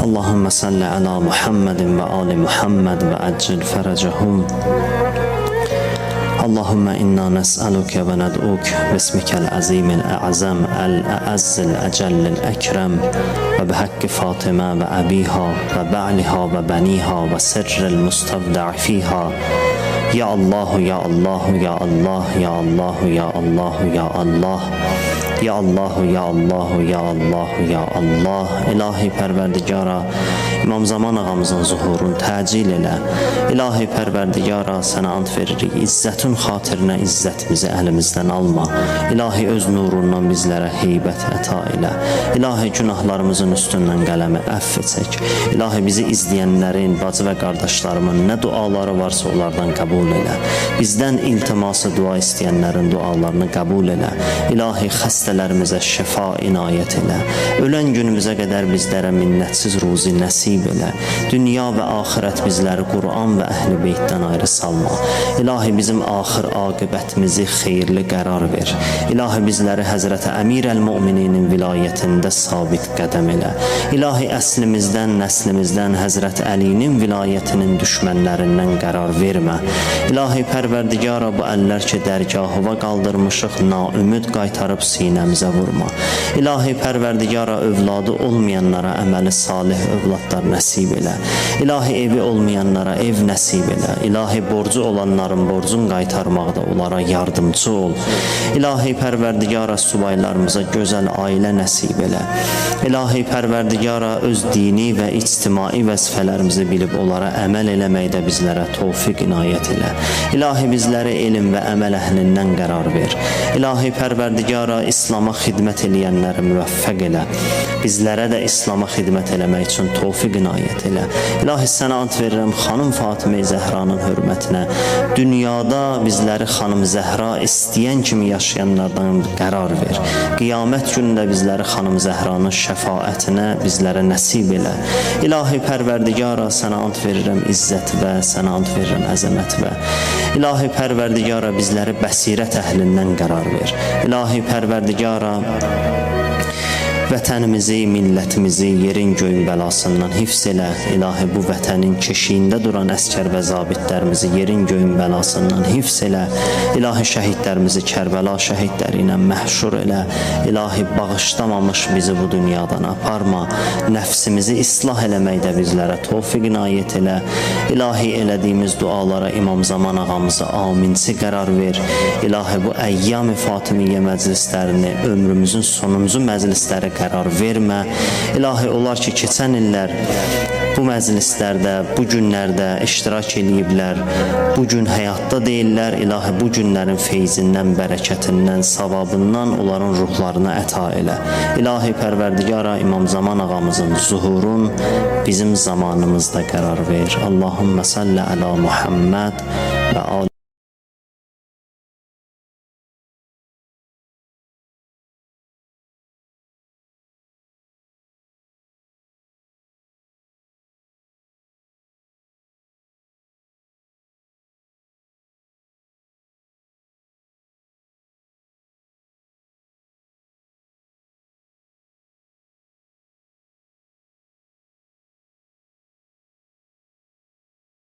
اللهم صل على محمد وآل محمد وعجل فرجهم. اللهم إنا نسألك وندعوك باسمك العظيم الأعظم الأعز الأجل الأكرم وبحق فاطمة وأبيها وبعلها وبنيها وسر المستودع فيها. يا الله يا الله يا الله يا الله يا الله يا الله Ya Allah, Ya Allah, Ya Allah, Ya Allah. İlahi Pərverdigara, İmam Zaman ağamızın zuhurunu təcil elə. İlahi Pərverdigara, sənə ant veririk. İzzətin xatirinə izzətimizi əlimizdən alma. İlahi öz nurundan bizlərə heybət əta elə. İlahi günahlarımızın üstündən qələmi əff çək. İlahi bizi izləyənlərin, bacı və qardaşlarımın nə duaları varsa onlardan qəbul elə. Bizdən iltiması dua istəyənlərin dualarını qəbul elə. İlahi xəstələrimizə şəfa inayət elə. Ölən günümüzə qədər bizlərə minnətsiz ruzi nəsib elə. Dünya və axirət bizləri Qur'an və Əhl-i Beytdən ayrı salma. İlahi bizim axır aqibətimizi xeyirli qərar ver. İlahi bizləri Həzrəti Əmir-əl-Mu'mininin vilayətində sabit qədəm elə. İlahi əslimizdən, nəslimizdən Həzrəti Əlinin vilayətinin düşmənlərindən qərar vermə. İlahi Pərverdigara, bu əllər ki dərgahıva qaldırmışıq, naümid qaytarıb sinəmizə vurma. İlahi Pərverdigara, övladı olmayanlara əməli salih övladlar nəsib elə. İlahi evi olmayanlara ev nəsib elə. İlahi borcu olanların borcun qaytarmaqda onlara yardımcı ol. İlahi Pərverdigara, subaylarımıza gözəl ailə nəsib elə. İlahi Pərverdigara, öz dini və ictimai vəzifələrimizi bilib onlara əməl eləməkdə bizlərə tövfiq inayət elə. İlahi bizləri elm və əməl əhlindən qərar ver. İlahi Pərverdigara, İslama xidmət eləyənləri müvəffəq elə. Bizlərə də İslama xidmət eləmək üçün tövfiq inayət elə. İlahi sənə ant verirəm xanım Fatimə Zəhranın hörmətinə. Dünyada bizləri xanım Zəhra istəyən kimi yaşayanlardan qərar ver. Qiyamət günündə bizləri xanım Zəhranın şəfaətinə bizlərə nəsib elə. İlahi Pərverdigara, sənə ant verirəm izzət və sənə ant verirəm əzəmət və. İlahi Pərverdigara, bizləri bəsirət əhlindən qərar ver. İlahi Pərverdigara, vətənimizi, millətimizi yerin göyün bəlasından hifz elə. İlahi bu vətənin keşiyində duran əskər və zabitlərimizi yerin göyün bəlasından hifz elə. İlahi şəhidlərimizi Kərbəla şəhidləri ilə məhşur elə. İlahi bağışlamamış bizi bu dünyadan aparma. Nəfsimizi islah eləməkdə bizlərə tövfiq inayət elə. İlahi elədiyimiz dualara İmam Zaman ağamızı aminci qərar ver. İlahi bu əyyam-ı Fatimiyyə məclislərini, ömrümüzün sonuncu məclisləri qərar vermə. İlahi onlar ki keçən illər bu məclislərdə, bu günlərdə iştirak eləyiblər, bu gün həyatda deyirlər. İlahi bu günlərin feyzindən, bərəkətindən, savabından onların ruhlarına əta elə. İlahi Pərverdigara, İmam Zaman ağamızın zuhurun bizim zamanımızda qərar ver. Allahümme salli ala Muhammed və